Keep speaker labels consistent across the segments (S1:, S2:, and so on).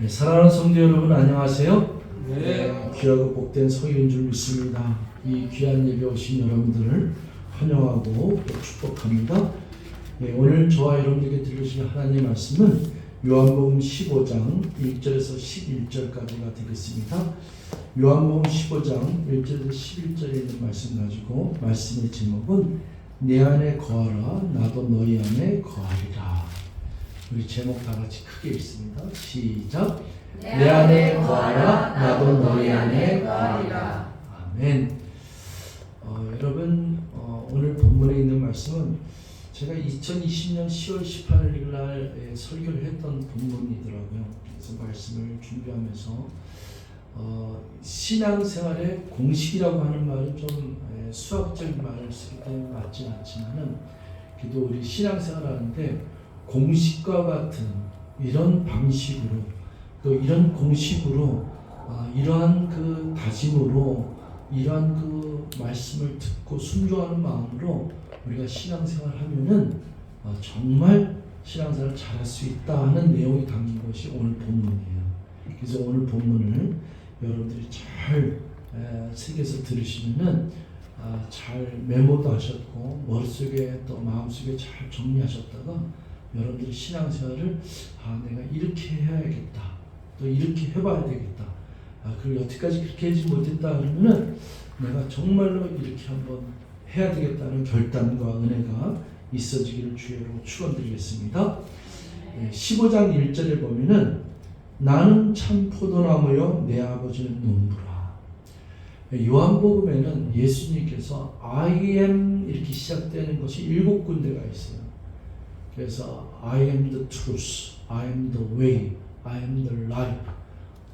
S1: 네, 사랑하는 성도 여러분 안녕하세요.
S2: 네.
S1: 귀하고 복된 성일인 줄 믿습니다. 이 귀한 예배 오신 여러분들을 환영하고 또 축복합니다. 네, 오늘 저와 여러분들에게 들으실 하나님의 말씀은 요한복음 15장 1절에서 11절까지가 되겠습니다. 요한복음 15장 1절에서 11절에 있는 말씀 가지고 말씀의 제목은 내 안에 거하라 나도 너희 안에 거하리라. 우리 제목 다 같이 크게 읽습니다. 시작. 내 안에 거하라 나도 너희 안에 거하리라. 아멘. 여러분 오늘 본문에 있는 말씀은 제가 2020년 10월 18일 날 설교를 했던 본문이더라고요. 그래서 말씀을 준비하면서 신앙생활의 공식이라고 하는 말은 좀 수학적인 말을 쓰기 때문에 맞지 않지만은 그래도 우리 신앙생활 하는데 공식과 같은 이런 방식으로 또 이런 공식으로 이러한 그 다짐으로 이러한 그 말씀을 듣고 순종하는 마음으로 우리가 신앙생활 하면은 정말 신앙생활 잘할 수 있다 하는 내용이 담긴 것이 오늘 본문이에요. 그래서 오늘 본문을 여러분들이 잘 새겨서 들으시면은 잘 메모도 하셨고 머릿속에 또 마음속에 잘 정리하셨다가 여러분들이 신앙생활을 내가 이렇게 해야겠다 또 이렇게 해봐야 되겠다 그리고 여태까지 그렇게 하지 못했다 그러면은 내가 정말로 이렇게 한번 해야 되겠다는 결단과 은혜가 있어지기를 주의로 축원드리겠습니다. 15장 1절에 보면은 나는 참 포도나무요 내 아버지는 농부라. 요한복음에는 예수님께서 I am 이렇게 시작되는 것이 7군데가 있어요. 그래서 I am the truth, I am the way, I am the life,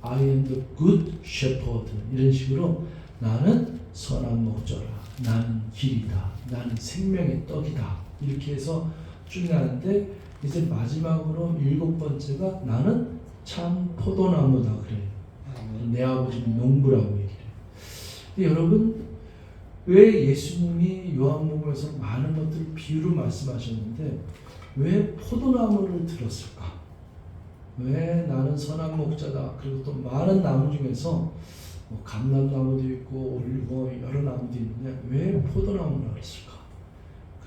S1: I am the good shepherd 이런 식으로 나는 선한 목자라, 나는 길이다, 나는 생명의 떡이다 이렇게 해서 쭉 나는데 이제 마지막으로 7번째가 나는 참 포도나무다 그래요. 내 아버지는 농부라고 얘기해요. 근데 여러분 왜 예수님이 요한복음에서 많은 것들을 비유로 말씀하셨는데 왜 포도나무를 들었을까? 왜 나는 선한 목자다. 그리고 또 많은 나무 중에서 감람나무도 있고 올리고 여러 나무도 있는데 왜 포도나무를 알았을까?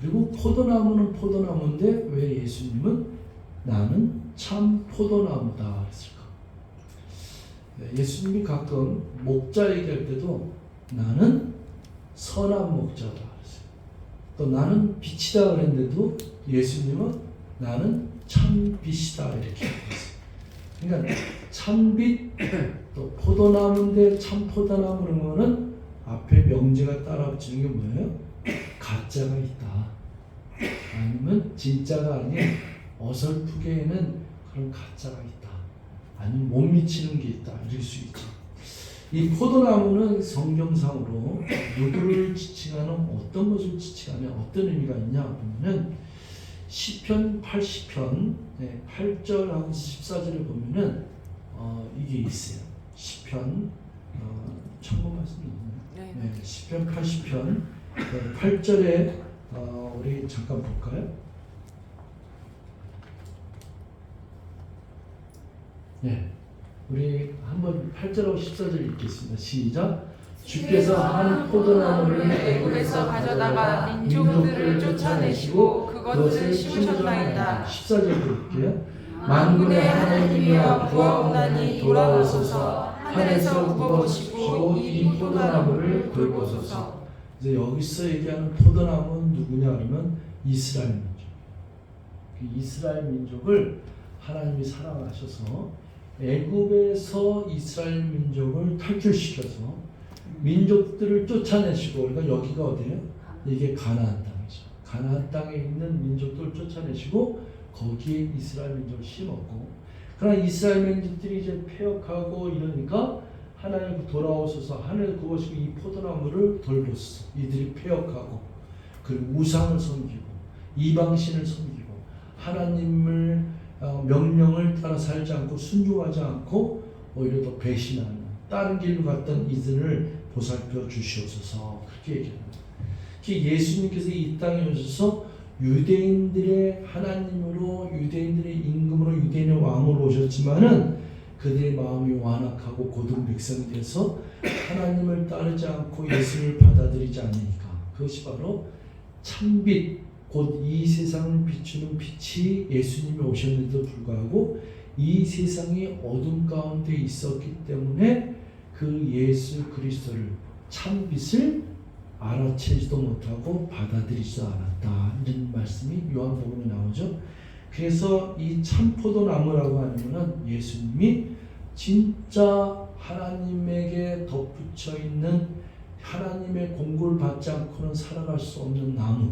S1: 그리고 포도나무는 포도나무인데 왜 예수님은 나는 참 포도나무다 했을까? 예수님이 가끔 목자 얘기할 때도 나는 선한 목자다 그랬어요. 또 나는 빛이다 그랬는데도 예수님은 나는 참 빛이다 이렇게 얘기했어요. 그러니까 참빛 또 포도나무인데 참 포도나무 그런 거는 앞에 명제가 따라 붙이는 게 뭐예요? 가짜가 있다. 아니면 진짜가 아닌 어설프게는 그런 가짜가 있다. 아니면 못 미치는 게 있다. 이럴 수 있죠. 이 포도나무는 성경상으로 누구를 지칭하는 어떤 것을 지칭하면 어떤 의미가 있냐 보면은 시편 80편 8절하고 14절을 보면은 이게 있어요. 시편 참고 말씀 있나요? 네, 시편 80편 8절에 우리 잠깐 볼까요? 네. 우리 한번 8절하고 14절 읽겠습니다. 시작. 주께서 한 포도나무를
S3: 애굽에서 가져다가 민족들을 쫓아내시고 그것을 심으셨나이다.
S1: 14절 볼게요.
S3: 만군의 하나님이여 구하옵나니 돌아오소서 하늘에서 굽어보시고 이 포도나무를 돌보소서.
S1: 이제 여기서 얘기하는 포도나무는 누구냐 하면 이스라엘 민족. 그 이스라엘 민족을 하나님이 사랑하셔서 애굽에서 이스라엘 민족을 탈출시켜서 민족들을 쫓아내시고 그러니까 여기가 어디예요? 이게 가나안 땅이죠. 가나안 땅에 있는 민족들을 쫓아내시고 거기에 이스라엘 민족을 심었고 그러나 이스라엘 민족들이 이제 폐역하고 이러니까 하나님 돌아오셔서 하늘 구하시고 이 포도나무를 돌보소. 이들이 폐역하고 그리고 우상을 섬기고 이방신을 섬기고 하나님을 명령을 따라 살지 않고 순종하지 않고 오히려 더 배신하는 다른 길로 갔던 이들을 보살펴 주시옵소서 그렇게 얘기합니다. 예수님께서 이 땅에 오셔서 유대인들의 하나님으로 유대인들의 임금으로 유대인의 왕으로 오셨지만은 그들의 마음이 완악하고 고등 백성이 돼서 하나님을 따르지 않고 예수를 받아들이지 않으니까 그것이 바로 참빛 곧 이 세상을 비추는 빛이 예수님이 오셨는데도 불구하고 이 세상이 어둠 가운데 있었기 때문에 그 예수 그리스도를 참빛을 알아채지도 못하고 받아들이지도 않았다. 이런 말씀이 요한복음에 나오죠. 그래서 이 참포도나무라고 하는 것은 예수님이 진짜 하나님에게 덧붙여 있는 하나님의 공고를 받지 않고는 살아갈 수 없는 나무.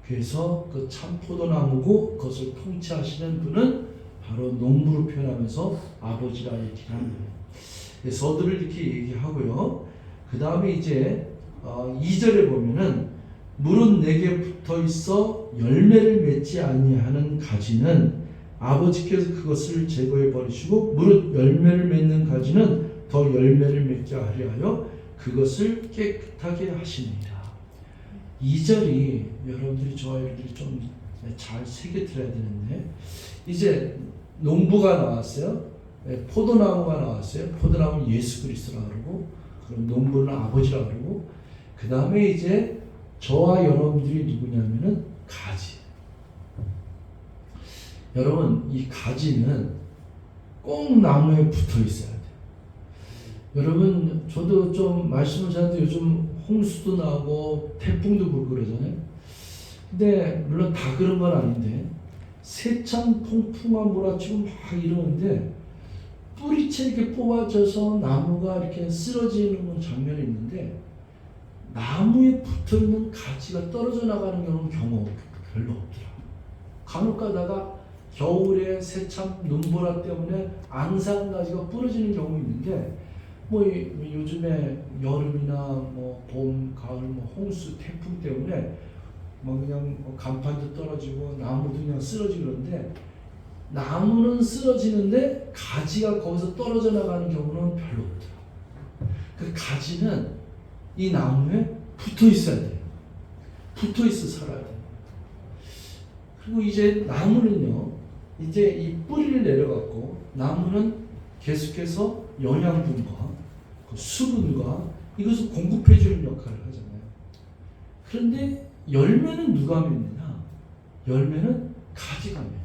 S1: 그래서 그 참포도나무고 그것을 통치하시는 분은 바로 농부로 표현하면서 아버지라 얘기를 하는 거예요. 서두를 이렇게 얘기하고요. 그 다음에 이제 2절에 보면은 물은 내게 붙어 있어 열매를 맺지 아니하는 가지는 아버지께서 그것을 제거해 버리시고 물은 열매를 맺는 가지는 더 열매를 맺게 하려 하여 그것을 깨끗하게 하시니라. 2절이 여러분들이 저와 여러분들이 좀 잘 새겨 들어야 되는데 이제 농부가 나왔어요. 포도나무가 나왔어요. 포도나무는 예수 그리스도라 그러고 그럼 농부는 아버지라 그러고 그 다음에 이제 저와 여러분들이 누구냐면은 가지. 여러분 이 가지는 꼭 나무에 붙어 있어야 돼요. 여러분 저도 좀 말씀을 잘하는데 요즘 홍수도 나고 태풍도 불고 그러잖아요. 근데 물론 다 그런 건 아닌데 세찬 폭풍만 몰아치고 막 이러는데 뿌리채 이렇게 뽑아져서 나무가 이렇게 쓰러지는 장면이 있는데 나무에 붙어있는 가지가 떨어져 나가는 경우는 별로 없더라. 간혹 가다가 겨울에 세참 눈보라 때문에 앙상가지가 부러지는 경우 있는데 뭐 요즘에 여름이나 뭐 봄, 가을, 뭐 홍수, 태풍 때문에 뭐 그냥 간판도 떨어지고 나무도 그냥 쓰러지고 그런데 나무는 쓰러지는데 가지가 거기서 떨어져 나가는 경우는 별로 없더라. 그 가지는 이 나무에 붙어 있어야 돼요. 붙어 있어 살아야 돼요. 그리고 이제 나무는요, 이제 이 뿌리를 내려갖고 나무는 계속해서 영양분과 그 수분과 이것을 공급해주는 역할을 하잖아요. 그런데 열매는 누가 맺느냐? 열매는 가지가 맺어요.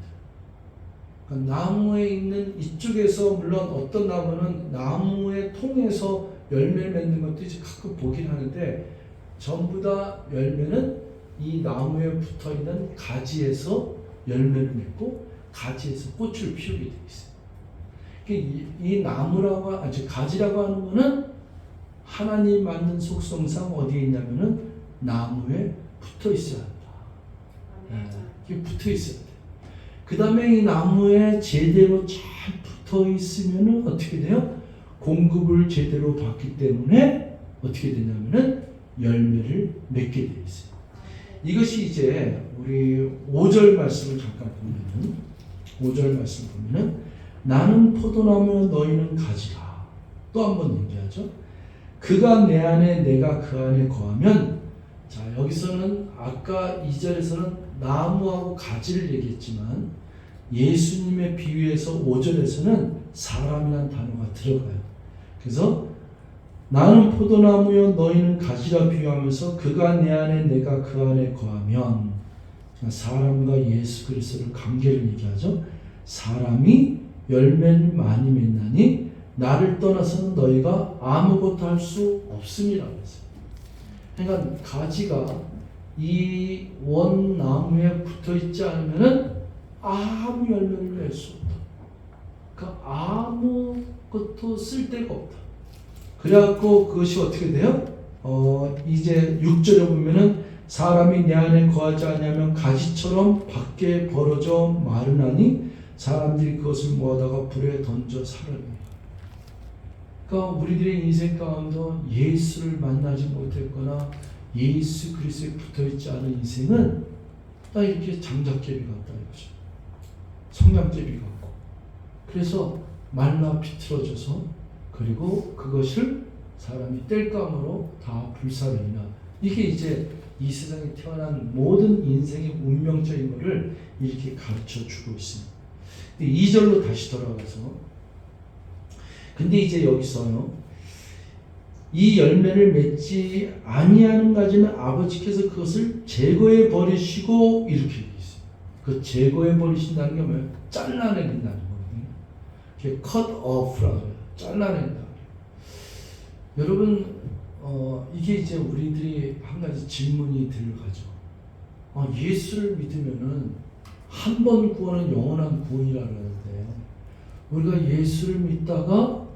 S1: 그러니까 나무에 있는 이쪽에서 물론 어떤 나무는 나무의 통에서 열매를 맺는 것도 이제 가끔 보긴 하는데 전부 다 열매는 이 나무에 붙어 있는 가지에서 열매를 맺고 가지에서 꽃을 피우게 되어 있어요. 이 나무라고 가지라고 하는 것은 하나님 만든 속성상 어디에 있냐면은 나무에 붙어 있어야 한다. 이게 붙어 있어야 돼. 그 다음에 이 나무에 제대로 잘 붙어 있으면은 어떻게 돼요? 공급을 제대로 받기 때문에 어떻게 되냐면은 열매를 맺게 되어 있어요. 이것이 이제 우리 5절 말씀을 잠깐 보면은 5절 말씀 보면은 나는 포도나무 너희는 가지라. 또 한 번 얘기하죠. 그가 내 안에 내가 그 안에 거하면 자 여기서는 아까 2절에서는 나무하고 가지를 얘기했지만 예수님의 비유에서 5절에서는 사람이라는 단어가 들어가요. 그래서 나는 포도나무여 너희는 가지라 비유하면서 그가 내 안에 내가 그 안에 거하면 사람과 예수 그리스도를 관계를 얘기하죠. 사람이 열매를 많이 맺나니 나를 떠나서는 너희가 아무것도 할 수 없음이라고 했어요. 그러니까 가지가 이 원나무에 붙어 있지 않으면은 아무 열매를 낼 수 없다. 그러니까 아무것도 쓸데가 없다. 그래갖고 그것이 어떻게 돼요? 이제 6절에 보면은 사람이 내 안에 거하지 않으면 가지처럼 밖에 벌어져 마르나니 사람들이 그것을 모아다가 불에 던져 살아냅니다. 그러니까 우리들의 인생 가운데 예수를 만나지 못했거나 예수 그리스도에 붙어있지 않은 인생은 딱 이렇게 장작개비 같다 이거죠. 성냥개비 같고 그래서 말라 비틀어져서 그리고 그것을 사람이 땔감으로 다 불사르리나 이게 이제 이 세상에 태어난 모든 인생의 운명적인 것을 이렇게 가르쳐 주고 있습니다. 2절로 다시 돌아가서 근데 이제 여기서요, 이 열매를 맺지 아니하는 가지는 아버지께서 그것을 제거해 버리시고, 이렇게 돼 있어요. 그 제거해 버리신다는 게 뭐예요? 잘라내린다는 거거든요. 이게 cut off라고 해요. 잘라낸다. 여러분, 이게 이제 우리들이 한 가지 질문이 들어가죠. 예수를 믿으면은 한 번 구원은 영원한 구원이라고 하는데, 우리가 예수를 믿다가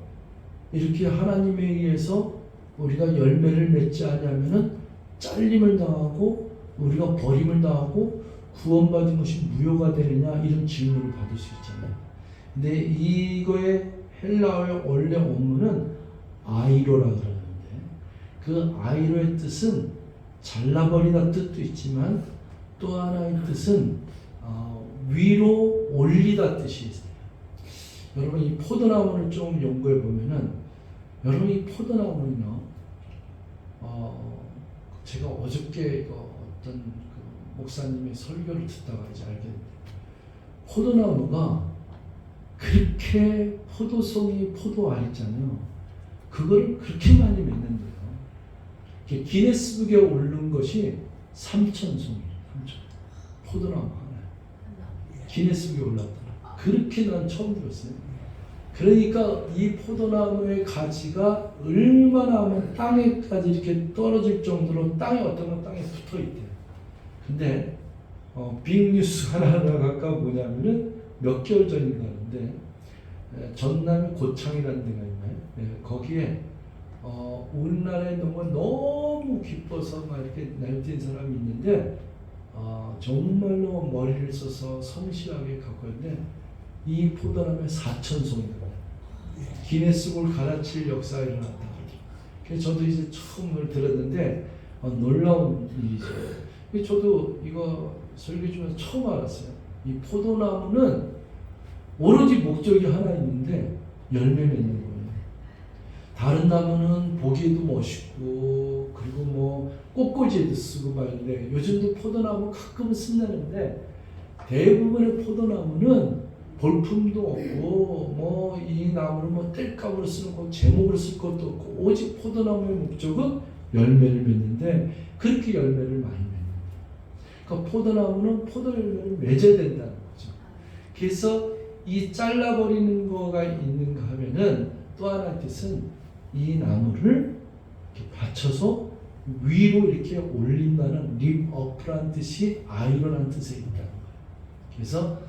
S1: 이렇게 하나님에 의해서 우리가 열매를 맺지 않으면은 잘림을 당하고 우리가 버림을 당하고 구원받은 것이 무효가 되느냐, 이런 질문을 받을 수 있잖아요. 근데 이거의 헬라어의 원래 원문은 아이로라고 그러는데, 그 아이로의 뜻은 잘라버리다 뜻도 있지만 또 하나의 뜻은 위로 올리다 뜻이 있어요. 여러분, 이 포도나무를 좀 연구해 보면은, 여러분, 이 포도나무는요, 제가 어저께 어떤 그 목사님의 설교를 듣다가 이제 알게 됐는데, 포도나무가 그렇게 포도송이 포도알 있잖아요. 그걸 그렇게 많이 맺는데요. 기네스북에 오른 것이 3,000송이에요. 3,000. 포도나무 하나. 기네스북에 올랐더라. 그렇게 난 처음 들었어요. 그러니까 이 포도나무의 가지가 얼마나 하면 땅에까지 이렇게 떨어질 정도로, 땅에 어떤 건 땅에 붙어 있대요. 근데 빅뉴스 하나가 뭐냐면은 몇 개월 전인가 하는데, 전남의 고창이라는 데가 있나요? 거기에 우리나라의 농가 너무 기뻐서 막 이렇게 날뛴 사람이 있는데, 정말로 머리를 써서 성실하게 갖고 있는데, 이 포도나무에 4,000송이더라고요. 기네스북을 갈아칠 역사가 일어났다. 그래서 저도 이제 처음 그걸 들었는데 놀라운 일이죠. 저도 이거 설교 중에서 처음 알았어요. 이 포도나무는 오로지 목적이 하나 있는데 열매 맺는 거예요. 다른 나무는 보기에도 멋있고, 그리고 뭐 꽃꽂이에도 쓰고 말인데, 요즘도 포도나무 가끔은 쓴다는데, 대부분의 포도나무는 볼품도 없고, 뭐 이 나무를 뭐 땔감으로 쓰는 거, 제목으로 쓸 것도 없고, 오직 포도나무의 목적은 열매를 맺는데, 그렇게 열매를 많이 맺는 거예요. 그러니까 포도나무는 포도 열매를 맺어야 된다는 거죠. 그래서 이 잘라버리는 거가 있는가 하면은, 또 하나의 뜻은 이 나무를 이렇게 받쳐서 위로 이렇게 올린다는 립 업라는 뜻이 아이로라는 뜻에 있다는 거예요. 그래서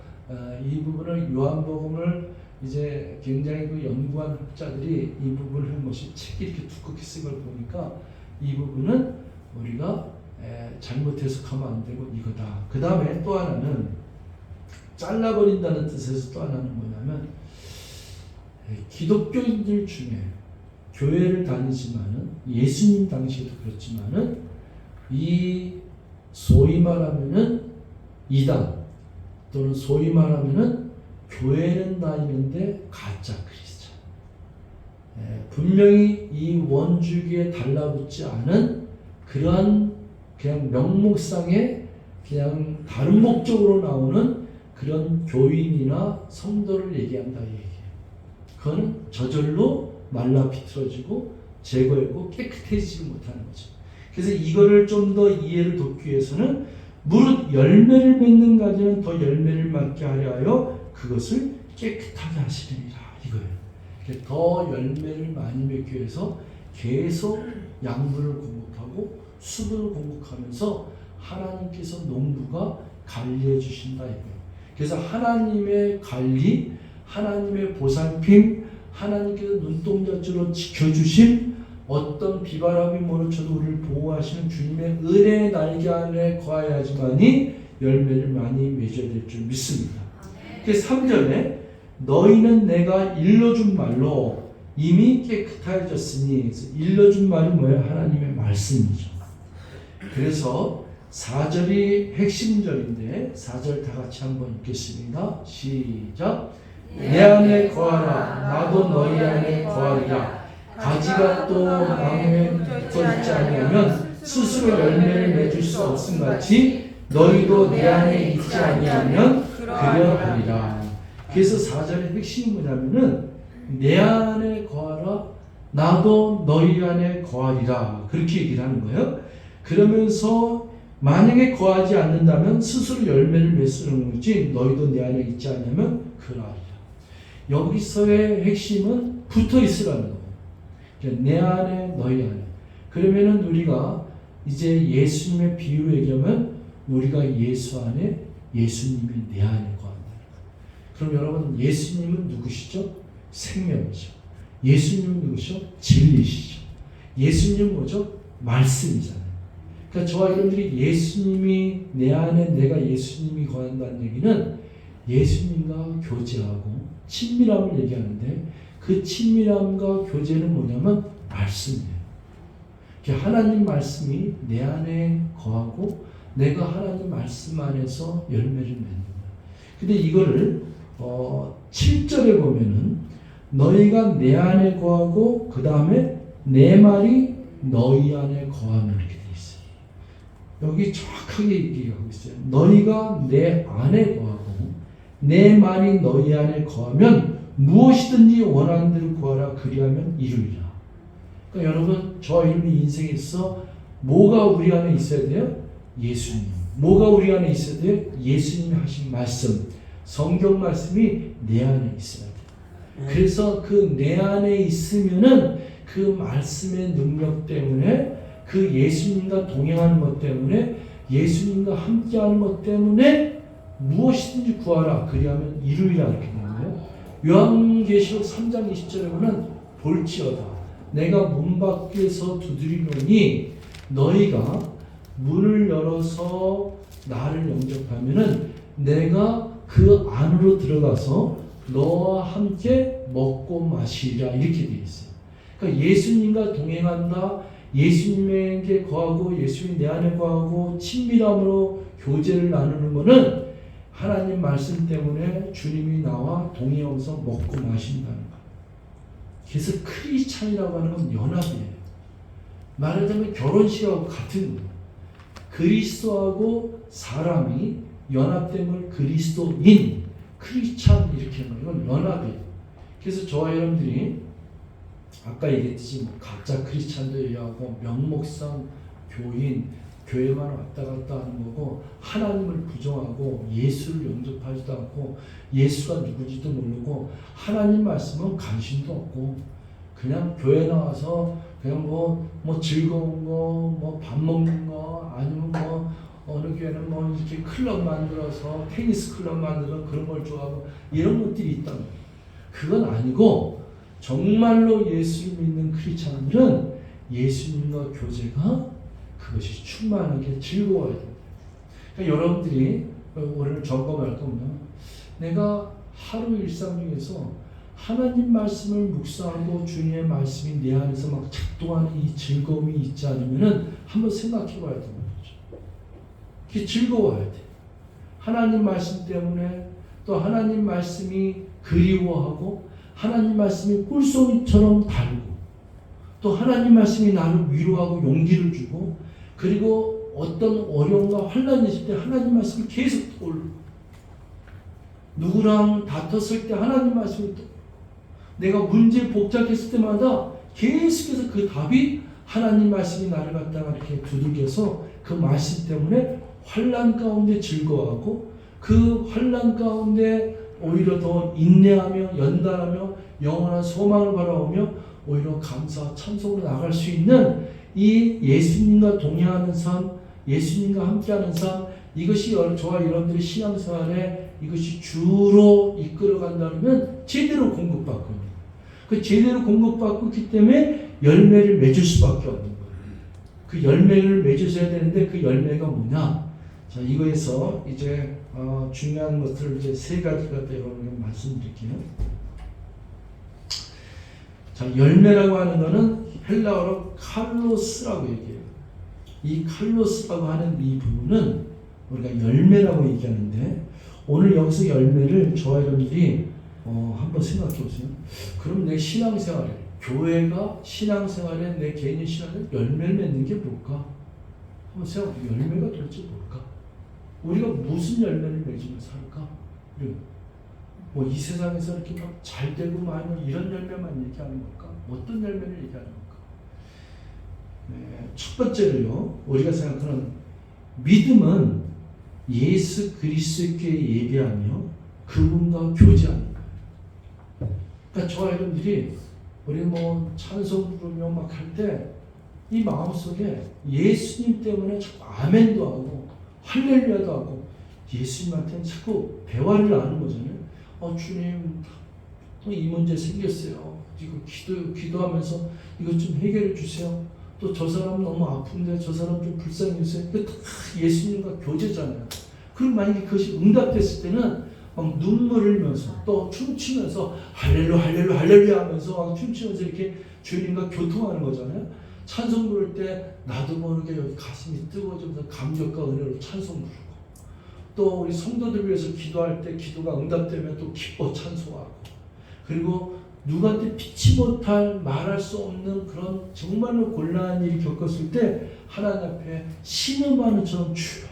S1: 이 부분을 요한복음을 이제 굉장히 그 연구한 학자들이 이 부분을 한 것이 책이 이렇게 두껍게 쓴 걸 보니까, 이 부분은 우리가 잘못 해석하면 안 되고 이거다. 그 다음에 또 하나는 잘라버린다는 뜻에서 또 하나는 뭐냐면, 기독교인들 중에 교회를 다니지만은, 예수님 당시에도 그렇지만은, 이 소위 말하면은 이단, 또는 소위 말하면은 교회는 다니는데 가짜 크리스찬, 분명히 이 원주기에 달라붙지 않은 그러한 그냥 명목상의 그냥 다른 목적으로 나오는 그런 교인이나 성도를 얘기한다, 이 얘기예요. 그건 저절로 말라 비틀어지고 제거했고 깨끗해지지 못하는 거죠. 그래서 이거를 좀 더 이해를 돕기 위해서는, 무릇 열매를 맺는 가지는 더 열매를 맺게 하려 하여 그것을 깨끗하게 하시리라, 이거예요. 더 열매를 많이 맺기 위해서 계속 양분을 공급하고 수분을 공급하면서 하나님께서 농부가 관리해 주신다, 이거예요. 그래서 하나님의 관리, 하나님의 보살핌, 하나님께서 눈동자처럼 지켜주심, 어떤 비바람이 몰아쳐도 우리를 보호하시는 주님의 은혜의 날개 안에 거하야지만이 열매를 많이 맺어야 될 줄 믿습니다. 그래서 3절에 너희는 내가 일러준 말로 이미 깨끗해졌으니, 그래서 일러준 말이 뭐예요? 하나님의 말씀이죠. 그래서 4절이 핵심절인데 4절 다 같이 한번 읽겠습니다. 시작. 내 안에 거하라, 나도 너희 안에 거하리라. 가지가 또 나무에 붙어있지 아니하면 스스로 열매를 맺을 수 없음같이 너희도 내 안에 있지 아니하면 그러하리라. 그래서 4절의 핵심이 뭐냐면은, 내 안에 거하라 나도 너희 안에 거하리라 그렇게 얘기를 하는 거예요. 그러면서 만약에 거하지 않는다면 스스로 열매를 맺으는 거지 너희도 내 안에 있지 않냐면 그러하리라. 여기서의 핵심은 붙어 있으라는 거예요. 그러니까 내 안에 너희 안에. 그러면은 우리가 이제 예수님의 비유로 얘기하면 우리가 예수 안에 예수님이 내 안에 거한다. 그럼 여러분 예수님은 누구시죠? 생명이죠. 예수님은 누구시죠? 진리시죠. 예수님은 뭐죠? 말씀이잖아요. 그러니까 저와 여러분들이 예수님이 내 안에 내가 예수님이 거한다는 얘기는 예수님과 교제하고 친밀함을 얘기하는데 그 친밀함과 교제는 뭐냐면 말씀이에요. 하나님 말씀이 내 안에 거하고 내가 하나님 말씀 안에서 열매를 맺는 거예요. 근데 이거를 7절에 보면은 너희가 내 안에 거하고 그 다음에 내 말이 너희 안에 거하면 이렇게 돼 있어요. 여기 정확하게 얘기하고 있어요. 너희가 내 안에 거하고 내 말이 너희 안에 거하면 무엇이든지 원하는 대로 구하라 그리하면 이루리라. 그러니까 여러분 저와 여러분의 인생에 있어 뭐가 우리 안에 있어야 돼요? 예수님. 뭐가 우리 안에 있어야 돼요? 예수님이 하신 말씀. 성경 말씀이 내 안에 있어야 돼요. 그래서 그 내 안에 있으면은 그 말씀의 능력 때문에 그 예수님과 동행하는 것 때문에 예수님과 함께하는 것 때문에 무엇이든지 구하라 그리하면 이루리라 이렇게 되는 거예요. 요한계시록 3장 20절에 보면 볼지어다 내가 문 밖에서 두드리노니 너희가 문을 열어서 나를 영접하면은 내가 그 안으로 들어가서 너와 함께 먹고 마시리라 이렇게 되어 있어요. 그러니까 예수님과 동행한다. 예수님에게 거하고 예수님 내 안에 거하고 친밀함으로 교제를 나누는 것은 하나님 말씀 때문에 주님이 나와 동행하면서 먹고 마신다는 것. 그래서 크리스찬이라고 하는 건 연합이에요. 말하자면 결혼식하고 같은 거예요. 그리스도하고 사람이 연합됨을 그리스도인, 크리스찬 이렇게 하는 건 연합이에요. 그래서 저와 여러분들이 아까 얘기했듯이 뭐 가짜 크리스찬도 얘기하고 명목상 교인, 교회만 왔다 갔다 하는 거고 하나님을 부정하고 예수를 영접하지도 않고 예수가 누구지도 모르고 하나님 말씀은 관심도 없고 그냥 교회 나와서 그냥 뭐 즐거운 거, 뭐 밥 먹는 거 아니면 뭐 어느 교회는 뭐 이렇게 클럽 만들어서 테니스 클럽 만들어서 그런 걸 좋아하고 이런 것들이 있단 말이에요. 그건 아니고 정말로 예수를 믿는 크리스찬들은 예수님과 교제가 그것이 충만하게 즐거워야 됩니다. 그러니까 여러분들이 오늘 점검할 거면 내가 하루 일상 중에서 하나님 말씀을 묵상하고 주님의 말씀이 내 안에서 막 작동하는 이 즐거움이 있지 않으면은 한번 생각해 봐야 되는 거죠. 그게 즐거워야 돼. 하나님 말씀 때문에 또 하나님 말씀이 그리워하고 하나님 말씀이 꿀송이처럼 달고 또 하나님 말씀이 나를 위로하고 용기를 주고 그리고 어떤 어려움과 환난이 있을 때 하나님 말씀이 계속 떠올라. 누구랑 다퉜을 때 하나님 말씀이 떠올라. 내가 문제 복잡했을 때마다 계속해서 그 답이 하나님 말씀이 나를 갖다가 이렇게 두들겨서 그 말씀 때문에 환난 가운데 즐거워하고 그 환난 가운데 오히려 더 인내하며 연단하며 영원한 소망을 바라오며 오히려 감사 찬송으로 나갈 수 있는 이 예수님과 동행하는 삶, 예수님과 함께하는 삶, 이것이 저와 여러분들의 신앙생활에 이것이 주로 이끌어간다면 제대로 공급받고 있는 거예요. 그 제대로 공급받고 있기 때문에 열매를 맺을 수밖에 없는 거예요. 그 열매를 맺으셔야 되는데 그 열매가 뭐냐? 자, 이거에서 이제 중요한 것들을 이제 세 가지가 여러분에게 말씀드릴게요. 자, 열매라고 하는 것은 헬라어로 칼로스라고 얘기해요. 이 칼로스라고 하는 이 부분은 우리가 열매라고 얘기하는데 오늘 여기서 열매를 저와 여러분들이 한번 생각해 보세요. 그럼 내 신앙생활에 교회가 신앙생활에 내 개인의 신앙에 열매를 맺는 게 뭘까? 한번 생각해 보세요. 열매가 도대체 뭘까? 우리가 무슨 열매를 맺으며 살까? 뭐 이 세상에서 이렇게 막 잘 되고 뭐 이런 열매만 얘기하는 걸까? 어떤 열매를 얘기하는 걸까? 네, 첫 번째로요, 우리가 생각하는 믿음은 예수 그리스도께 예배하며 그분과 교제하는 거예요. 그러니까 저와 여러분들이 우리 뭐 찬송 부르며 막 할 때 이 마음속에 예수님 때문에 자꾸 아멘도 하고 할렐루야도 하고 예수님한테는 자꾸 대화를 나누는 거잖아요. 주님, 이 문제 생겼어요. 이거 기도하면서 이것 좀 해결해 주세요. 또 저 사람 너무 아픈데 저 사람 좀 불쌍해 주세요. 이거 다 예수님과 교제잖아요. 그럼 만약에 그것이 응답됐을 때는 막 눈물을 흘면서 또 춤추면서 할렐루야 할렐루야 할렐루야 하면서 막 춤추면서 이렇게 주님과 교통하는 거잖아요. 찬송 부를 때 나도 모르게 여기 가슴이 뜨거워지면서 감격과 은혜로 찬송 부르고, 또 우리 성도들 위해서 기도할 때 기도가 응답되면 또 기뻐 찬송하고, 그리고 누구한테 피치 못할 말할 수 없는 그런 정말로 곤란한 일이 겪었을 때 하나님 앞에 신음하는 처럼 주여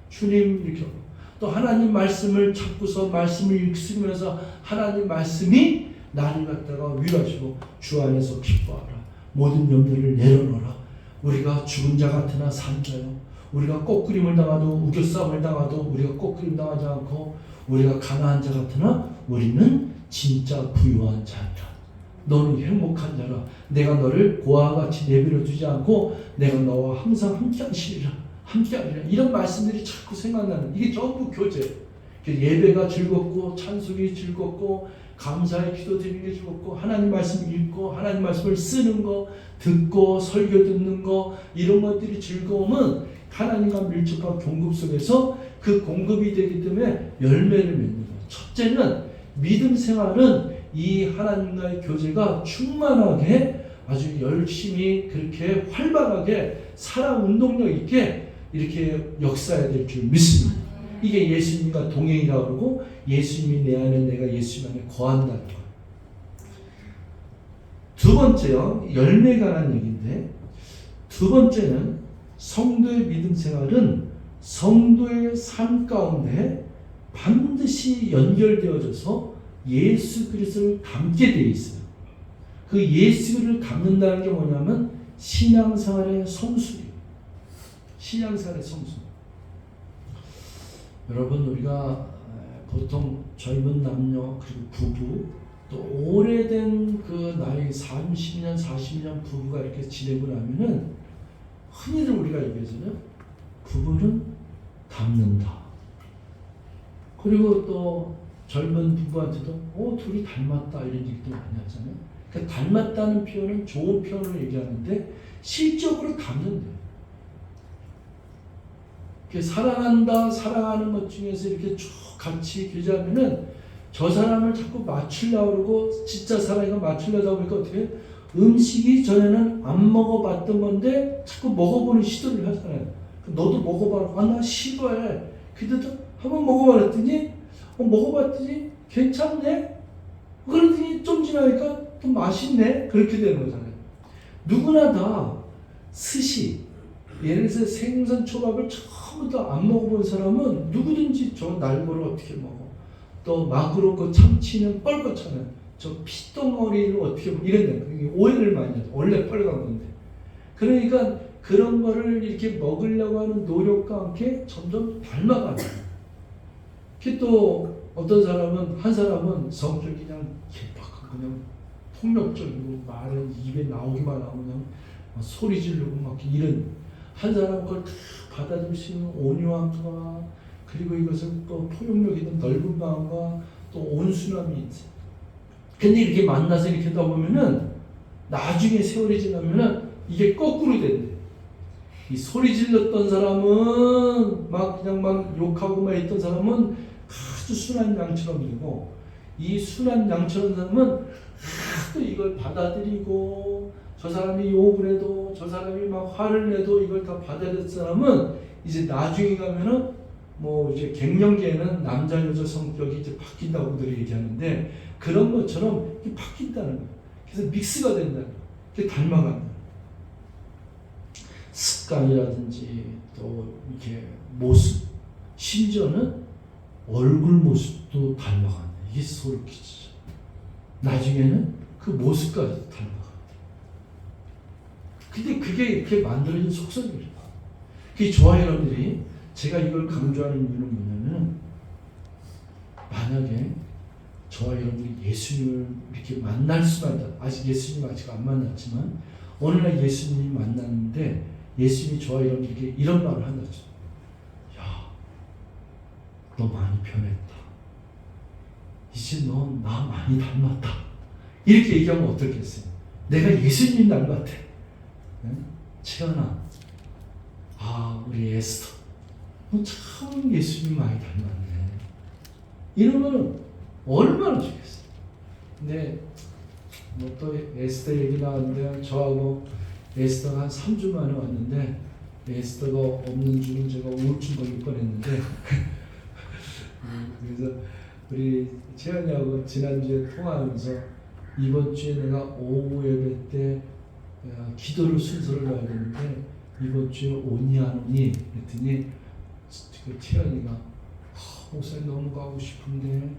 S1: 주님 이렇게 하고, 또 하나님 말씀을 찾고서 말씀을 읽으면서 하나님 말씀이 나를 갖다가 위로하시고 주 안에서 기뻐하라. 모든 염려를 내려놓아라. 우리가 죽은 자 같으나 산 자요. 우리가 꺾으림을 당하도 우겨싸움을 당하도 우리가 꺾으림 당하지 않고 우리가 가난한 자 같으나 우리는 진짜 부유한 자니라. 너는 행복한 자라. 내가 너를 고아와 같이 내버려 두지 않고 내가 너와 항상 함께 하시리라. 함께 하리라. 이런 말씀들이 자꾸 생각나는, 이게 전부 교제. 예배가 즐겁고 찬송이 즐겁고 감사의 기도 드리는 게 즐겁고 하나님 말씀 읽고 하나님 말씀을 쓰는 거, 듣고 설교 듣는 거, 이런 것들이 즐거움은 하나님과 밀접한 공급 속에서 그 공급이 되기 때문에 열매를 맺는 거예요. 첫째는 믿음 생활은 이 하나님과의 교제가 충만하게 아주 열심히 그렇게 활발하게 살아 운동력 있게 이렇게 역사해야 될 줄 믿습니다. 이게 예수님과 동행이라고 그러고 예수님이 내 안에 내가 예수님 안에 거한다는 거예요. 두 번째요, 열매에 관한 얘기인데, 두 번째는 성도의 믿음 생활은 성도의 삶 가운데 반드시 연결되어져서 예수 그리스도를 닮게 되어 있어요. 그 예수를 닮는다는 게 뭐냐면 신앙생활의 성수예요. 신앙생활의 성수. 여러분, 우리가 보통 젊은 남녀 그리고 부부, 또 오래된 그 나이 30년 40년 부부가 이렇게 지내고 나면은 흔히들 우리가 얘기하잖아요. 부부는 닮는다. 그리고 또 젊은 부부한테도 둘이 닮았다 이런 얘기도 많이 하잖아요. 그러니까 닮았다는 표현은 좋은 표현으로 얘기하는데 실적으로 닮는데요. 사랑한다, 사랑하는 것 중에서 이렇게 쭉 같이 교제하면은 저 사람을 자꾸 맞추려고 그러고 진짜 사랑이가 맞추려다 보니까 어떻게 음식이 전에는 안 먹어봤던 건데 자꾸 먹어보는 시도를 하잖아요. 너도 먹어봐라. 나 싫어해. 그래도 한번 먹어봤더니 먹어봤더니 괜찮네. 그러더니 좀 지나니까 또 맛있네. 그렇게 되는 거잖아요. 누구나 다 스시, 예를 들어서 생선 초밥을 처음부터 안 먹어본 사람은 누구든지 저 날고를 어떻게 먹어. 또 마그로 그 참치는 뻘겋잖아요. 저 피덩어리를 어떻게 먹어. 이런 오해를 많이 하죠. 원래 빨간 건데. 그러니까 그런 거를 이렇게 먹으려고 하는 노력과 함께 점점 닮아가는 거예요. 또 어떤 사람은, 한 사람은 성격이 그냥 개팍하고 그냥 폭력적이고 말은 입에 나오기만 하고 그냥 소리 지르고 막 이런, 한 사람은 그걸 다 받아줄 수 있는 온유함과 그리고 이것을 또 포용력 있는 넓은 마음과 또 온순함이 있어요. 근데 이렇게 만나서 이렇게 하다 보면은 나중에 세월이 지나면은 이게 거꾸로 된대. 이 소리 질렀던 사람은 막 그냥 막 욕하고 막 있던 사람은 아주 순한 양처럼 되고, 이 순한 양처럼 사람은 아주 이걸 받아들이고, 저 사람이 욕을 해도 저 사람이 막 화를 내도 이걸 다 받아들일 사람은 이제 나중에 가면은 뭐 이제 갱년기에는 남자 여자 성격이 이제 바뀐다고들 얘기하는데 그런 것처럼 이게 바뀐다는 거예요. 그래서 믹스가 된다는 거예요. 이게 닮아간다. 습관이라든지 또 이렇게 모습, 심지어는 얼굴 모습도 닮아간다. 이게 소름 끼치죠. 나중에는 그 모습까지 닮아가. 근데 그게 이렇게 만들어진 속성이에요. 그게 좋아요, 여러분들이. 제가 이걸 강조하는 이유는 뭐냐면, 만약에 저와 여러분들이 예수님을 이렇게 만날 수만 있다. 아직 예수님 아직 안 만났지만 어느 날 예수님이 만났는데 예수님이 저와 여러분들에게 이런 말을 한다죠. 야, 너 많이 변했다. 이제 너 나 많이 닮았다. 이렇게 얘기하면 어떻겠어요? 내가 예수님 닮았대. 채연아, 우리 에스터, 너 참 예수님 많이 닮았네. 이러면 얼마나 좋겠어요. 근데 뭐 또 에스더 얘기 나왔는데, 저하고 에스더가 한 3주 만에 왔는데 에스더가 없는 주는 제가 우울증 걸릴 뻔했는데 그래서 우리 채연이하고 지난주에 통화하면서 이번 주에 내가 오후 예배 때 기도를 순서를 가야 되는데 이번 주에 오니 안 오니 그랬더니 그 채연이가 목사님 너무 가고 싶은데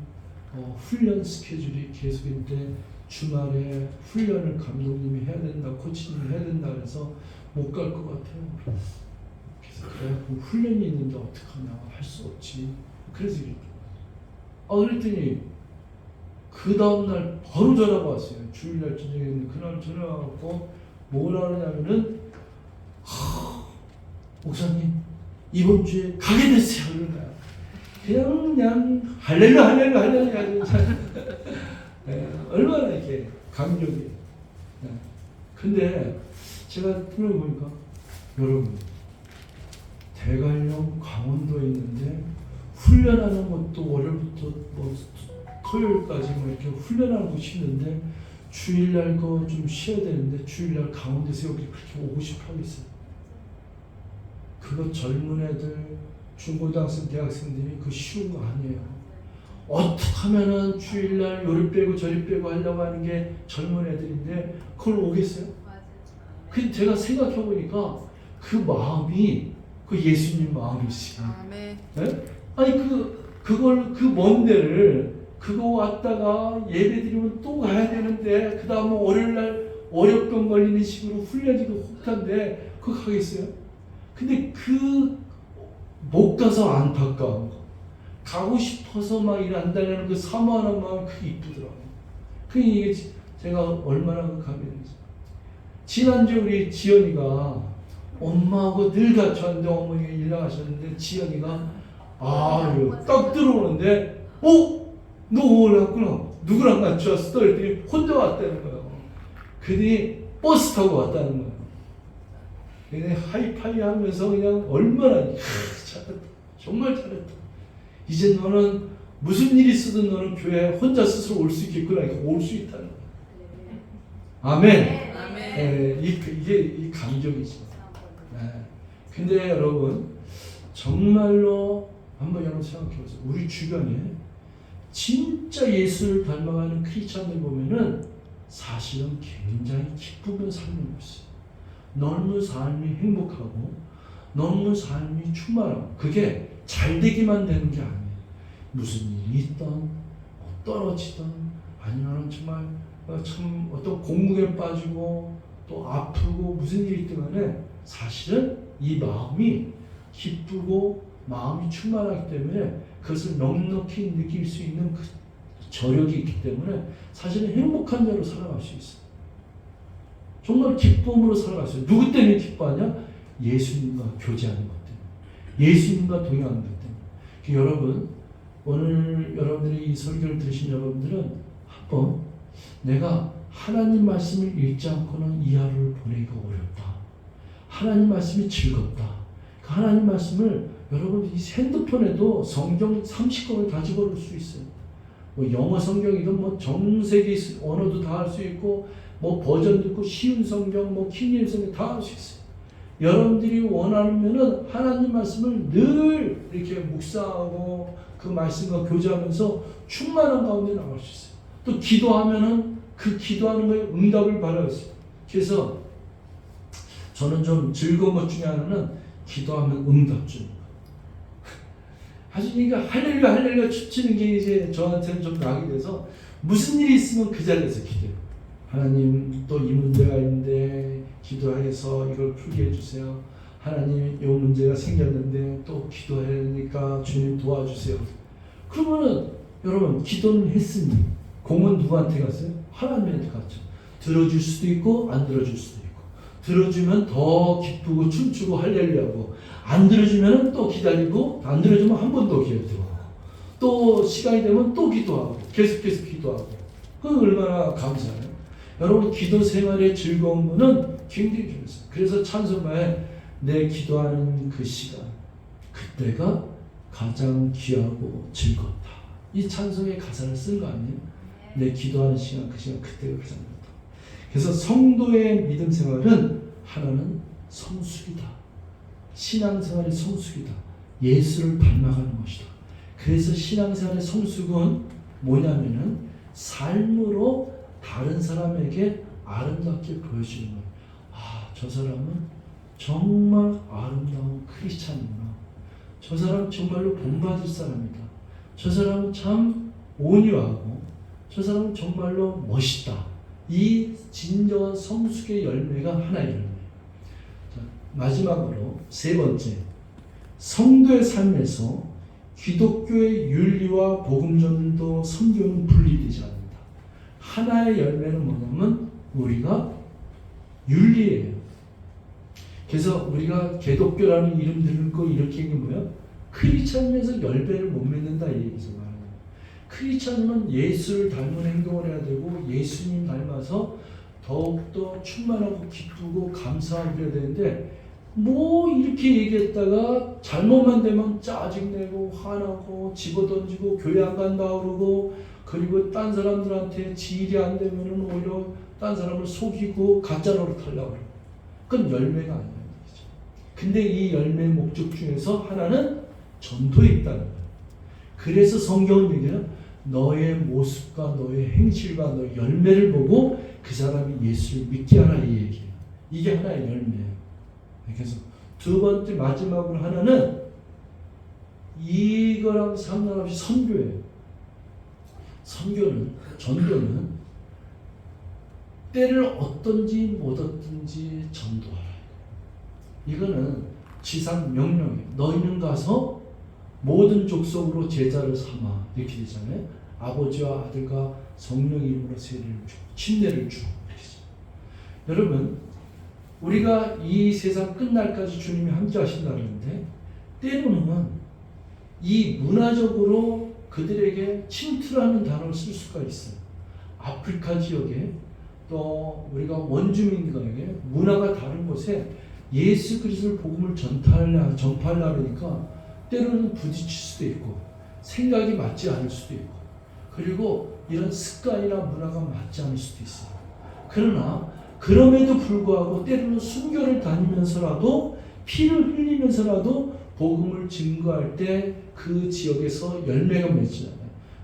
S1: 훈련 스케줄이 계속인데 주말에 훈련을 감독님이 해야 된다, 코치님이 해야 된다 그래서 못 갈 것 같아요. 그래서 그래, 그럼 훈련이 있는데 어떡하냐, 할 수 없지. 그래서 이렇게 그랬더니 그 다음날 바로 전화가 왔어요. 주일날 저녁에. 그날 전화가 왔고 뭐라 그러냐면은 목사님 이번 주에 가게 됐어요. 그런 거야. 그냥 할렐루야 할렐루야 할렐루야 얼마나 이렇게 감격이에요. 근데 제가 생각해보니까 여러분, 대관령 강원도에 있는데 훈련하는 것도 월요일부터 뭐 토요일까지 뭐 이렇게 훈련하는 곳이 있는데 주일날 거 좀 쉬어야 되는데 주일날 강원도에서 여기 그렇게 오고 싶어 하겠어요. 그거 젊은 애들, 중고등학생, 대학생들이 그 쉬운 거 아니에요. 어떻게 하면은 주일날 요리 빼고 저리 빼고 하려고 하는 게 젊은 애들인데 그걸 오겠어요? 근데 제가 생각해 보니까 그 마음이 그 예수님 마음이시죠.
S3: 아멘.
S1: 네? 아니 그걸 그 먼 데를 그거 왔다가 예배 드리면 또 가야 되는데 그 다음에 월요일날 월요병 걸리는 식으로 훈련이고 혹한데 그거 가겠어요? 근데 못 가서 안타까운 거, 가고 싶어서 막 일한다는 그 사모하는 마음이 그게 이쁘더라고요. 그게 이게 제가 얼마나 감사했는지. 지난주에 우리 지연이가 엄마하고 늘 같이 왔는데 어머니가 일 나가셨는데 지연이가 딱 들어오는데 너 오늘 왔구나. 누구랑 같이 왔어? 그랬더니 혼자 왔다는 거예요. 그랬더니 버스 타고 왔다는 거예요. 그냥 하이파이 하면서 그냥 얼마나 잘했다. 정말 잘했다. 이제 너는 무슨 일이 있어도 너는 교회에 혼자 스스로 올 수 있겠구나. 올 수 있다는 거예요. 아멘.
S3: 아멘.
S1: 이게 이 감격이죠. 근데 여러분 정말로 한번 여러분 생각해보세요. 우리 주변에 진짜 예수를 닮아가는 크리스찬들 보면은 사실은 굉장히 기쁘며 삶을 있어요. 너무 삶이 행복하고 너무 삶이 충만하고 그게 잘 되기만 되는 게 아니에요. 무슨 일이 있던 떨어지던 아니면 정말 참 어떤 공무에 빠지고 또 아프고 무슨 일이 있든 간에 사실은 이 마음이 기쁘고 마음이 충만하기 때문에 그것을 넉넉히 느낄 수 있는 그 저력이 있기 때문에 사실은 행복한 자로 살아갈 수 있어요. 정말 기쁨으로 살아갈 수 있어요. 누구 때문에 기뻐하냐? 예수님과 교제하는 것 때문에, 예수님과 동행하는 것 때문에. 여러분, 오늘 여러분들이 이 설교를 들으신 여러분들은 한번 내가 하나님 말씀을 읽지 않고는 이 하루를 보내기가 어렵다. 하나님 말씀이 즐겁다. 그 하나님 말씀을 여러분 이 핸드폰에도 성경 30권을 다 집어넣을 수 있어요. 뭐 영어 성경이든 뭐 정세기 언어도 다 할 수 있고 뭐 버전도 있고 쉬운 성경, 뭐 킹제임 성경 다 할 수 있어요. 여러분들이 원하면은 하나님 말씀을 늘 이렇게 묵상하고 그 말씀과 교제하면서 충만한 가운데 나갈 수 있어요. 또 기도하면은 그 기도하는 거에 응답을 받아야 있어요. 그래서 저는 좀 즐거운 것 중에 하나는 기도하면 응답 줍니다. 아주 그러니까 할렐루야 할렐루야 춤추는 게 이제 저한테는 좀 낙이 돼서 무슨 일이 있으면 그 자리에서 기도해요. 하나님 또 이 문제가 있는데 기도해서 이걸 풀게 해주세요. 하나님 이 문제가 생겼는데 또 기도하니까 주님 도와주세요. 그러면은 여러분 기도는 했으니 공은 누구한테 갔어요? 하나님한테 갔죠. 들어줄 수도 있고 안 들어줄 수도 있고, 들어주면 더 기쁘고 춤추고 할렐루야고, 안 들어주면 또 기다리고, 안 들어주면 한 번 더 기도하고, 또 시간이 되면 또 기도하고, 계속해서 기도하고. 그건 얼마나 감사해요. 여러분 기도 생활의 즐거움은 굉장히 중요해요. 그래서 찬송가에 내 기도하는 그 시간, 그때가 가장 귀하고 즐겁다. 이 찬송의 가사를 쓴 거 아니에요? 내 기도하는 시간, 그 시간, 그때가 가장 즐겁다. 그래서 성도의 믿음 생활은 하나는 성숙이다. 신앙생활의 성숙이다. 예수를 닮아가는 것이다. 그래서 신앙생활의 성숙은 뭐냐면은 삶으로 다른 사람에게 아름답게 보여주는 거예요. 아, 저 사람은 정말 아름다운 크리스찬이구나. 저 사람 정말로 본받을 사람이다. 저 사람은 참 온유하고, 저 사람은 정말로 멋있다. 이 진정한 성숙의 열매가 하나의 열매예요. 자, 마지막으로 세 번째, 성도의 삶에서 기독교의 윤리와 복음 전도, 선교는 분리되지 않는다. 하나의 열매는 뭐냐면 우리가 윤리예요. 그래서 우리가 개독교라는 이름 들고 이렇게 얘기한 뭐예요? 크리스찬에서 열배를 못 맺는다 이 얘기죠. 크리스찬은 예수를 닮은 행동을 해야 되고, 예수님 닮아서 더욱더 충만하고 기쁘고 감사하고 해야 되는데, 뭐 이렇게 얘기했다가 잘못만 되면 짜증내고 화나고 집어던지고 교회 안 간다 그러고, 그리고 딴 사람들한테 지일이 안 되면은 오히려 딴 사람을 속이고 가짜로를 타려고 그래요. 그건 열매가 아니라는 얘기죠. 근데 이 열매의 목적 중에서 하나는 전도에 있다는 거예요. 그래서 성경은 얘기해요. 너의 모습과 너의 행실과 너의 열매를 보고 그 사람이 예수를 믿게 하라 이 얘기예요. 이게 하나의 열매예요. 그래서 두 번째 마지막으로 하나는 이거랑 상관없이 선교예요. 선교는, 전도는 때를 얻든지 못 얻든지 전도하라. 이거는 지상 명령이에요. 너희는 가서 모든 족속으로 제자를 삼아, 이렇게 되잖아요. 아버지와 아들과 성령 이름으로 세례를 주고 침례를 주고 이렇게. 여러분, 우리가 이 세상 끝날까지 주님이 함께 하신다는데, 때로는 이 문화적으로 그들에게 침투라는 단어를 쓸 수가 있어요. 아프리카 지역에, 또 우리가 원주민들에게 문화가 다른 곳에 예수 그리스도의 복음을 전파하려니까 때로는 부딪힐 수도 있고, 생각이 맞지 않을 수도 있고, 그리고 이런 습관이나 문화가 맞지 않을 수도 있어요. 그러나 그럼에도 불구하고 때로는 순교를 다니면서라도, 피를 흘리면서라도 복음을 증거할 때 그 지역에서 열매가 맺히잖아요.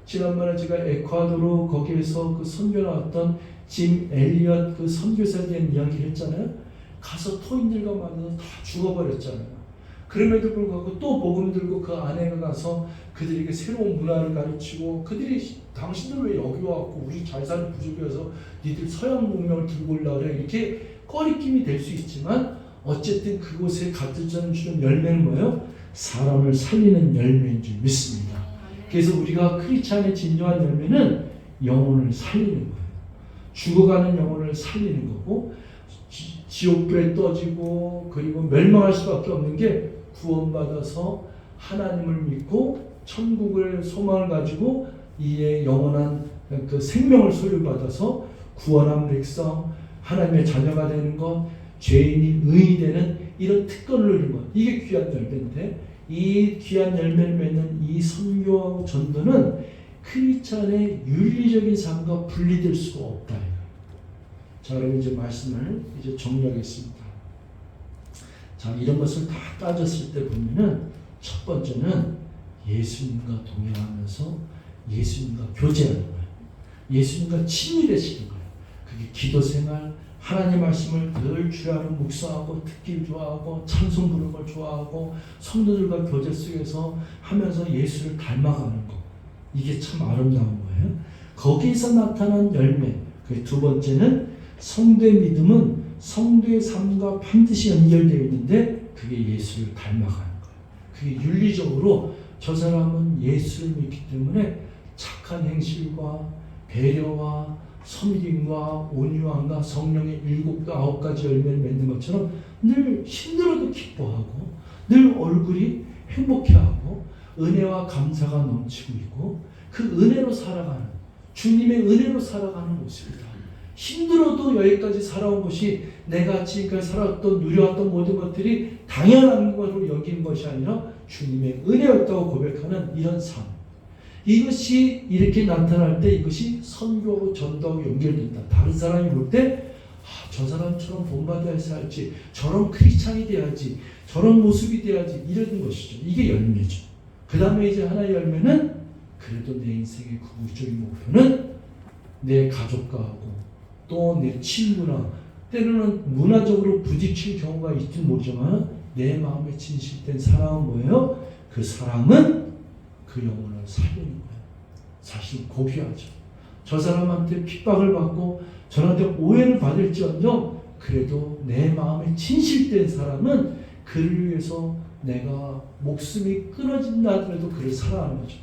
S1: 지난번에 제가 에콰도르 거기에서 그 선교 나왔던 짐 엘리엇 그 선교사에 대한 이야기를 했잖아요. 가서 토인들과 만나서 다 죽어버렸잖아요. 그럼에도 불구하고 또 복음 들고 그 아내가 가서 그들에게 새로운 문화를 가르치고, 그들이 당신들 왜 여기 와갖고 우리 잘 사는 부족이어서 니들 서양 문명을 들고 올라 그래, 이렇게 꺼리낌이 될 수 있지만, 어쨌든 그곳에 가득 주는 열매는 뭐예요? 사람을 살리는 열매인 줄 믿습니다. 그래서 우리가 크리스찬의 진정한 열매는 영혼을 살리는 거예요. 죽어가는 영혼을 살리는 거고, 지옥불에 떠지고 그리고 멸망할 수밖에 없는 게 구원받아서 하나님을 믿고 천국을 소망을 가지고 이에 영원한 그 생명을 소유받아서 구원한 백성, 하나님의 자녀가 되는 것, 죄인이 의인이 되는 이런 특권을 누리는 것, 이게 귀한 열매인데, 이 귀한 열매를 맺는 이 선교하고 전도는 크리스찬의 윤리적인 삶과 분리될 수가 없다. 자, 여러분 이제 말씀을 이제 정리하겠습니다. 자, 이런 것을 다 따졌을 때 보면은 첫 번째는 예수님과 동행하면서 예수님과 교제하는 거예요. 예수님과 친밀해지는 거예요. 그게 기도 생활, 하나님 말씀을 늘 주야를 묵상하고 듣기 좋아하고 찬송 부르는 걸 좋아하고 성도들과 교제 속에서 하면서 예수를 닮아가는 것, 이게 참 아름다운 거예요. 거기서 나타난 열매. 그 두 번째는 성도의 믿음은 성도의 삶과 반드시 연결되어 있는데 그게 예수를 닮아가는 거예요. 그게 윤리적으로 저 사람은 예수를 믿기 때문에 착한 행실과 배려와 섬김과 온유함과 성령의 7, 9가지 열매를 맺는 것처럼 늘 힘들어도 기뻐하고 늘 얼굴이 행복해하고 은혜와 감사가 넘치고 있고 그 은혜로 살아가는, 주님의 은혜로 살아가는 모습이다. 힘들어도 여기까지 살아온 것이 내가 지금까지 살았던 누려왔던 모든 것들이 당연한 것으로 여긴 것이 아니라 주님의 은혜였다고 고백하는 이런 삶. 이것이 이렇게 나타날 때 이것이 선교하고 전도하고 연결된다. 다른 사람이 볼 때 저 사람처럼 본받아야 살지, 저런 크리스찬이 돼야지, 저런 모습이 돼야지, 이런 것이죠. 이게 열매죠. 그 다음에 이제 하나의 열매는 그래도 내 인생의 궁극적인 목표는 내 가족과 하고 또 내 친구나 때로는 문화적으로 부딪힐 경우가 있지 모르지만 내 마음에 진실된 사랑은 뭐예요? 그 사랑은 그 영혼을 살리는 거예요. 사실 고귀하죠. 저 사람한테 핍박을 받고 저한테 오해를 받을지언정 그래도 내 마음에 진실된 사람은 그를 위해서 내가 목숨이 끊어진다 하더라도 그를 사랑하는 거죠.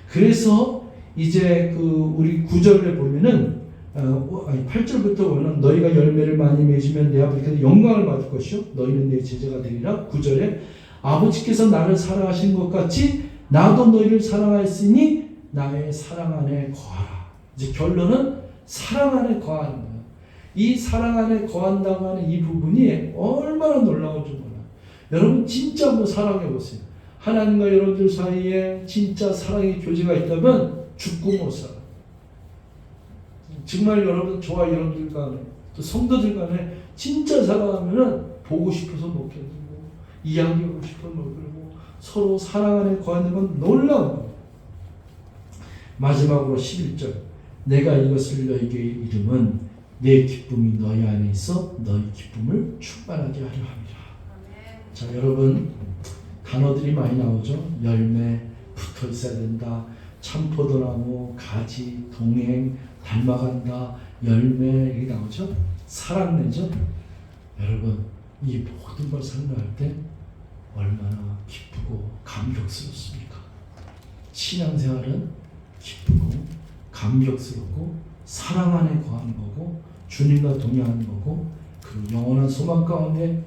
S1: 그래서 이제 우리 9절에 보면은 8절부터 보면 너희가 열매를 많이 맺으면 내 아버지께서 영광을 받을 것이요 너희는 내 제자가 되리라. 9절에 아버지께서 나를 사랑하신 것 같이 나도 너희를 사랑하였으니 나의 사랑 안에 거하라. 이제 결론은 사랑 안에 거하는 거예요. 이 사랑 안에 거한다고 하는 이 부분이 얼마나 놀라운 줄 몰라요. 여러분 진짜 한번 사랑해 보세요. 하나님과 여러분들 사이에 진짜 사랑의 교제가 있다면 죽고 못 살아. 정말 여러분 저와 여러분들 간에 또 성도들 간에 진짜 사랑하면은 보고 싶어서 못 견디고 이야기하고 싶어서 못 그러고 서로 사랑 안에 거하는 건 놀라운 거예요. 마지막으로 11절 내가 이것을 너에게 이름은 내 기쁨이 너희 안에 있어 너희 기쁨을 충만하게 하려 함이라. 자 여러분 단어들이 많이 나오죠. 열매, 붙어 있어야 된다. 참포도나무, 가지, 동행, 닮아간다, 열매 이렇게 나오죠. 사랑내죠. 여러분 이 모든 걸 설명할 때 얼마나 기쁘고 감격스럽습니까? 신앙생활은 기쁘고 감격스럽고 사랑 안에 거하는 거고 주님과 동행하는 거고 그 영원한 소망 가운데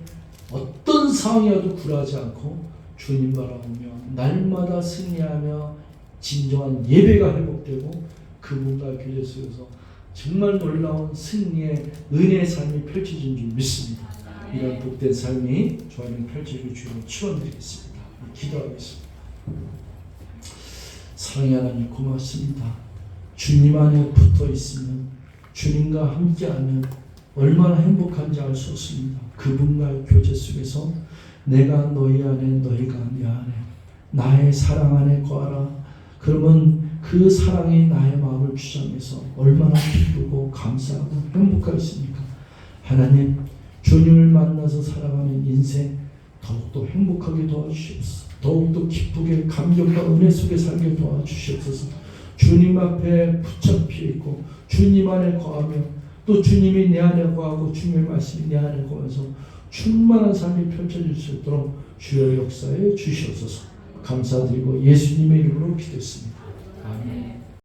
S1: 어떤 상황이라도 굴하지 않고 주님 바라보며 날마다 승리하며 진정한 예배가 회복되고 그분과 교제 속에서 정말 놀라운 승리의 은혜의 삶이 펼쳐진 줄 믿습니다. 이런 복된 삶이 저희는 펼쳐지길 주로 축원드리겠습니다. 기도하겠습니다. 사랑의 하나님 고맙습니다. 주님 안에 붙어 있으면 주님과 함께하면 얼마나 행복한지 알 수 없습니다. 그분과의 교제 속에서 내가 너희 안에 너희가 내 안에 나의 사랑 안에 거하라. 그러면 그 사랑이 나의 마음을 주장해서 얼마나 기쁘고 감사하고 행복하겠습니까? 하나님 주님을 만나서 살아가는 인생 더욱더 행복하게 도와주시옵소서. 더욱더 기쁘게 감격과 은혜 속에 살게 도와주시옵소서. 주님 앞에 붙잡혀 있고 주님 안에 거하며 또 주님이 내 안에 거하고 주님의 말씀이 내 안에 거해서 충만한 삶이 펼쳐질 수 있도록 주여 역사에 주시옵소서. 감사드리고 예수님의 이름으로 기도했습니다. 아멘.